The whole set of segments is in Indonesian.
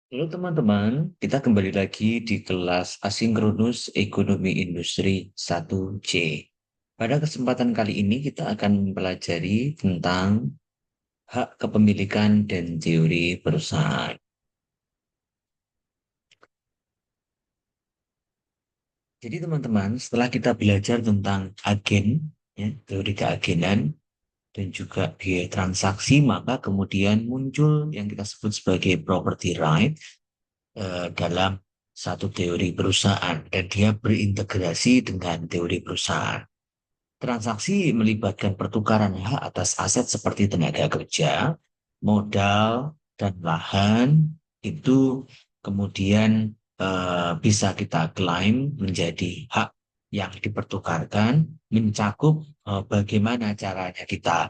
Halo teman-teman, kita kembali lagi di kelas Asinkronus Ekonomi Industri 1C. Pada kesempatan kali ini kita akan mempelajari tentang hak kepemilikan dan teori perusahaan. Jadi teman-teman, setelah kita belajar tentang agen, ya, teori keagenan, dan juga biaya transaksi, maka kemudian muncul yang kita sebut sebagai property right dalam satu teori perusahaan dan dia berintegrasi dengan teori perusahaan. Transaksi melibatkan pertukaran hak atas aset seperti tenaga kerja, modal, dan lahan itu kemudian bisa kita klaim menjadi hak yang dipertukarkan, mencakup bagaimana caranya kita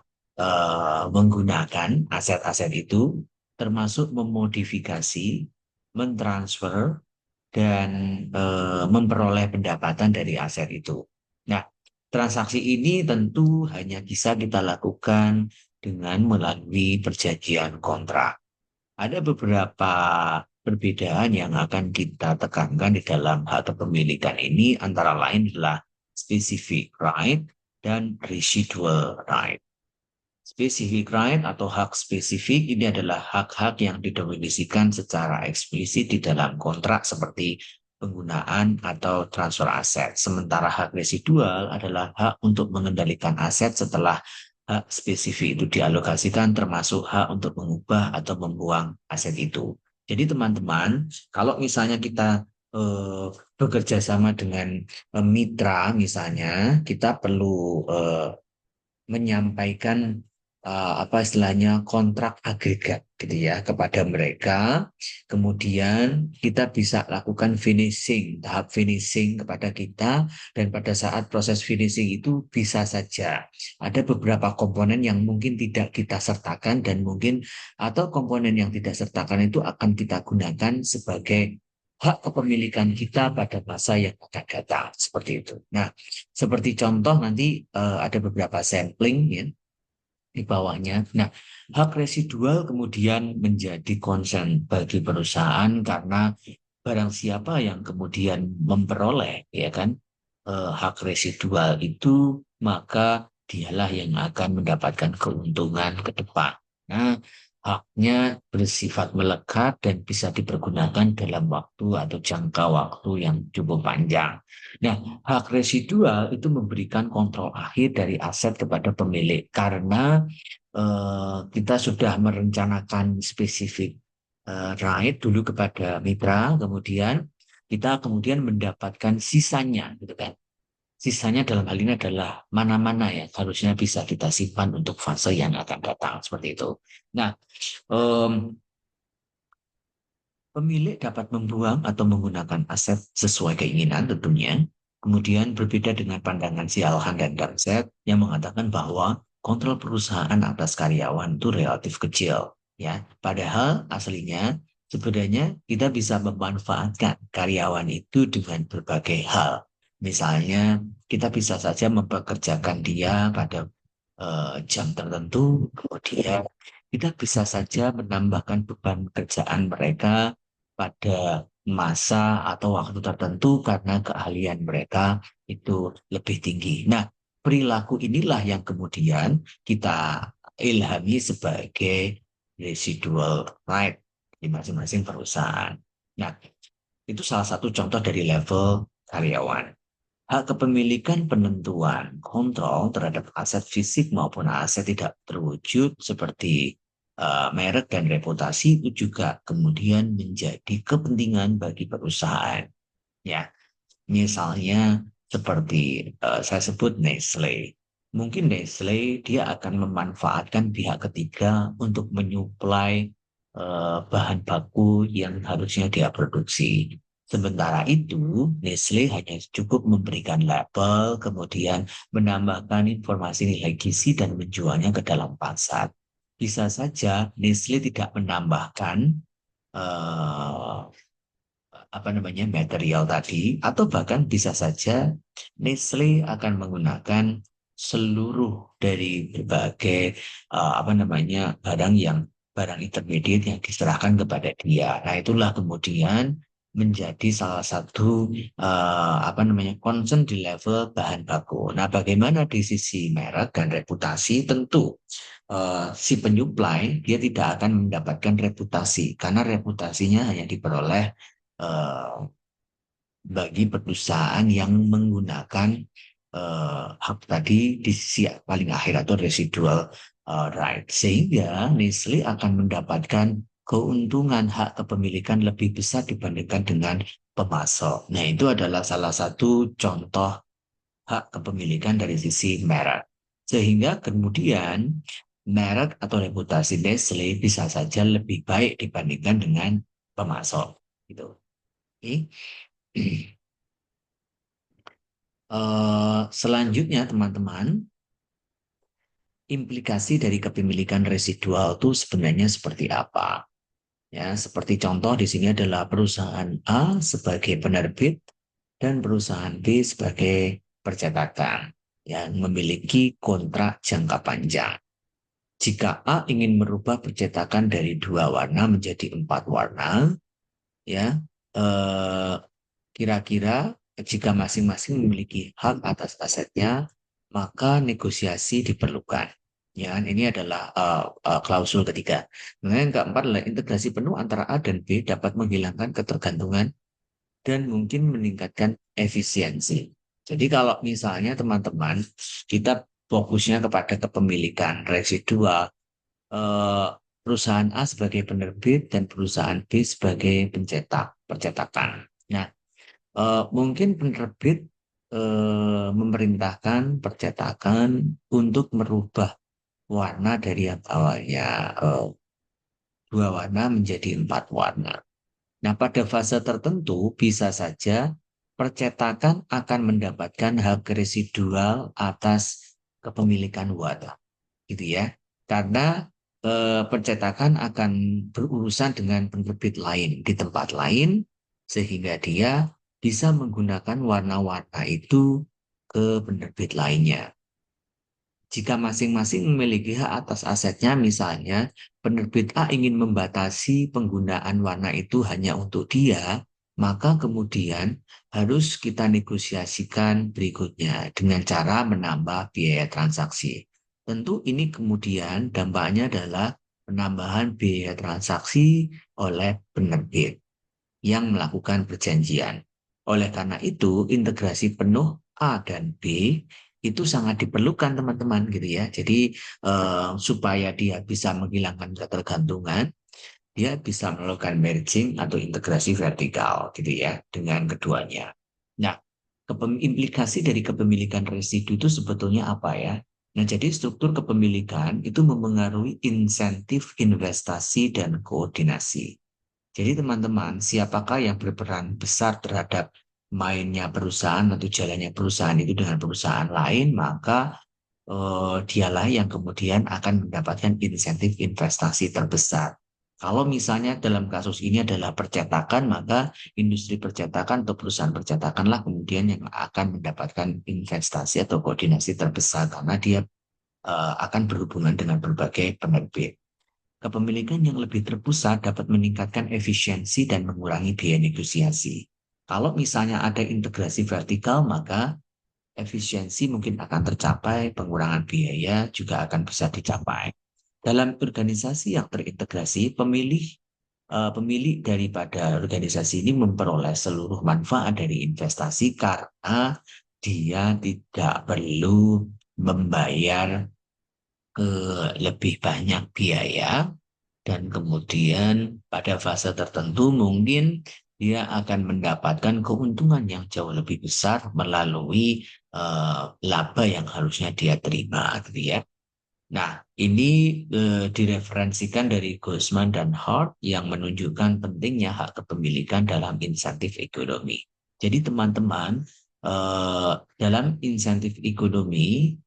menggunakan aset-aset itu, termasuk memodifikasi, mentransfer, dan memperoleh pendapatan dari aset itu. Nah, transaksi ini tentu hanya bisa kita lakukan dengan melalui perjanjian kontrak. Ada beberapa perbedaan yang akan kita tekankan di dalam hak kepemilikan ini, antara lain adalah specific right dan residual right. Specific right atau hak spesifik ini adalah hak-hak yang didefinisikan secara eksplisit di dalam kontrak seperti penggunaan atau transfer aset. Sementara hak residual adalah hak untuk mengendalikan aset setelah hak spesifik itu dialokasikan, termasuk hak untuk mengubah atau membuang aset itu. Jadi teman-teman, kalau misalnya kita eh, bekerja sama dengan mitra misalnya, kita perlu menyampaikan apa istilahnya kontrak agregat gitu ya kepada mereka. Kemudian kita bisa lakukan finishing, tahap finishing kepada kita, dan pada saat proses finishing itu bisa saja ada beberapa komponen yang mungkin tidak kita sertakan dan mungkin atau komponen yang tidak sertakan itu akan kita gunakan sebagai hak kepemilikan kita pada masa yang akan datang seperti itu. Nah, seperti contoh nanti ada beberapa sampling ya di bawahnya. Nah, hak residual kemudian menjadi concern bagi perusahaan karena barang siapa yang kemudian memperoleh ya kan hak residual itu, maka dialah yang akan mendapatkan keuntungan ke depan. Nah, haknya bersifat melekat dan bisa dipergunakan dalam waktu atau jangka waktu yang cukup panjang. Nah, hak residual itu memberikan kontrol akhir dari aset kepada pemilik karena kita sudah merencanakan spesifik right dulu kepada mitra, kemudian kita kemudian mendapatkan sisanya, gitu kan. Sisanya dalam hal ini adalah mana-mana ya harusnya bisa kita simpan untuk fase yang akan datang seperti itu. Nah, em, pemilik dapat membuang atau menggunakan aset sesuai keinginan tentunya. Kemudian berbeda dengan pandangan si Alhan dan Darmset yang mengatakan bahwa kontrol perusahaan atas karyawan itu relatif kecil. Ya, padahal aslinya sebenarnya kita bisa memanfaatkan karyawan itu dengan berbagai hal. Misalnya, kita bisa saja mempekerjakan dia pada jam tertentu, kemudian kita bisa saja menambahkan beban kerjaan mereka pada masa atau waktu tertentu karena keahlian mereka itu lebih tinggi. Nah, perilaku inilah yang kemudian kita ilhami sebagai residual right di masing-masing perusahaan. Nah, itu salah satu contoh dari level karyawan. Hak kepemilikan penentuan kontrol terhadap aset fisik maupun aset tidak terwujud seperti merek dan reputasi itu juga kemudian menjadi kepentingan bagi perusahaan. Ya, misalnya seperti saya sebut Nestle. Mungkin Nestle dia akan memanfaatkan pihak ketiga untuk menyuplai bahan baku yang harusnya dia produksi. Sementara itu, Nestle hanya cukup memberikan label, kemudian menambahkan informasi nilai gizi dan menjualnya ke dalam pasar. Bisa saja Nestle tidak menambahkan eh, apa namanya material tadi, atau bahkan bisa saja Nestle akan menggunakan seluruh dari berbagai apa namanya barang yang barang intermediate yang diserahkan kepada dia. Nah, itulah kemudian menjadi salah satu concern di level bahan baku. Nah, bagaimana di sisi merek dan reputasi? Tentu si penyuplai dia tidak akan mendapatkan reputasi karena reputasinya hanya diperoleh eh, bagi perusahaan yang menggunakan hak tadi di sisi paling akhir atau residual right. Sehingga Nestle akan mendapatkan keuntungan hak kepemilikan lebih besar dibandingkan dengan pemasok. Nah, itu adalah salah satu contoh hak kepemilikan dari sisi merek. Sehingga kemudian merek atau reputasi Nestle bisa saja lebih baik dibandingkan dengan pemasok. Gitu. Oke. Selanjutnya teman-teman, implikasi dari kepemilikan residual itu sebenarnya seperti apa? Ya, seperti contoh di sini adalah perusahaan A sebagai penerbit dan perusahaan B sebagai percetakan yang memiliki kontrak jangka panjang. Jika A ingin merubah percetakan dari 2 warna menjadi 4 warna, ya, eh, kira-kira jika masing-masing memiliki hak atas asetnya, maka negosiasi diperlukan. Ya, ini adalah klausul ketiga. Kemudian yang keempat adalah integrasi penuh antara A dan B dapat menghilangkan ketergantungan dan mungkin meningkatkan efisiensi. Jadi kalau misalnya teman-teman kita fokusnya kepada kepemilikan residual, eh, perusahaan A sebagai penerbit dan perusahaan B sebagai percetakan. Nah, mungkin penerbit memerintahkan percetakan untuk merubah warna dari yang awalnya 2 warna menjadi 4 warna. Nah, pada fase tertentu bisa saja percetakan akan mendapatkan hak residual atas kepemilikan warna, gitu ya. Karena percetakan akan berurusan dengan penerbit lain di tempat lain, sehingga dia bisa menggunakan warna-warna itu ke penerbit lainnya. Jika masing-masing memiliki hak atas asetnya, misalnya penerbit A ingin membatasi penggunaan warna itu hanya untuk dia, maka kemudian harus kita negosiasikan berikutnya dengan cara menambah biaya transaksi. Tentu ini kemudian dampaknya adalah penambahan biaya transaksi oleh penerbit yang melakukan perjanjian. Oleh karena itu, integrasi penuh A dan B itu sangat diperlukan teman-teman gitu ya. Jadi supaya dia bisa menghilangkan ketergantungan, dia bisa melakukan merging atau integrasi vertikal gitu ya dengan keduanya. Nah, implikasi dari kepemilikan residu itu sebetulnya apa ya? Nah, jadi struktur kepemilikan itu memengaruhi insentif investasi dan koordinasi. Jadi teman-teman, siapakah yang berperan besar terhadap mainnya perusahaan atau jalannya perusahaan itu dengan perusahaan lain, maka dialah yang kemudian akan mendapatkan insentif investasi terbesar. Kalau misalnya dalam kasus ini adalah percetakan, maka industri percetakan atau perusahaan percetakanlah kemudian yang akan mendapatkan investasi atau koordinasi terbesar karena dia akan berhubungan dengan berbagai penerbit. Kepemilikan yang lebih terpusat dapat meningkatkan efisiensi dan mengurangi biaya negosiasi. Kalau misalnya ada integrasi vertikal, maka efisiensi mungkin akan tercapai, pengurangan biaya juga akan bisa dicapai. Dalam organisasi yang terintegrasi, pemilik daripada organisasi ini memperoleh seluruh manfaat dari investasi karena dia tidak perlu membayar ke lebih banyak biaya dan kemudian pada fase tertentu mungkin dia akan mendapatkan keuntungan yang jauh lebih besar melalui laba yang harusnya dia terima gitu ya. Nah, ini direferensikan dari Grossman dan Hart yang menunjukkan pentingnya hak kepemilikan dalam insentif ekonomi. Jadi teman-teman, dalam insentif ekonomi,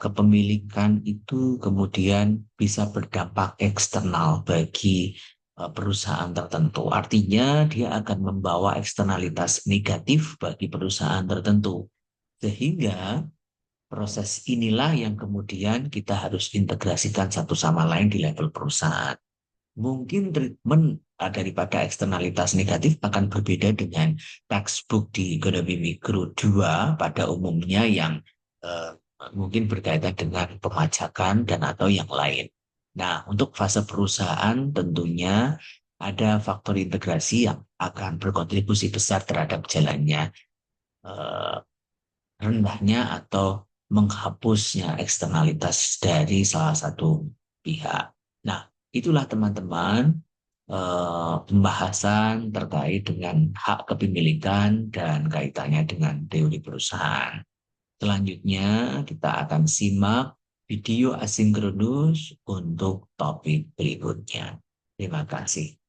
kepemilikan itu kemudian bisa berdampak eksternal bagi perusahaan tertentu. Artinya dia akan membawa eksternalitas negatif bagi perusahaan tertentu. Sehingga Proses inilah yang kemudian kita harus integrasikan satu sama lain di level perusahaan. Mungkin treatment daripada eksternalitas negatif akan berbeda dengan textbook di ekonomi mikro 2 pada umumnya yang eh, mungkin berkaitan dengan pemajakan dan atau yang lain. Nah, untuk fase perusahaan tentunya ada faktor integrasi yang akan berkontribusi besar terhadap jalannya eh, rendahnya atau menghapusnya eksternalitas dari salah satu pihak. Nah, itulah teman-teman pembahasan terkait dengan hak kepemilikan dan kaitannya dengan teori perusahaan. Selanjutnya, kita akan simak video asinkronus untuk topik berikutnya. Terima kasih.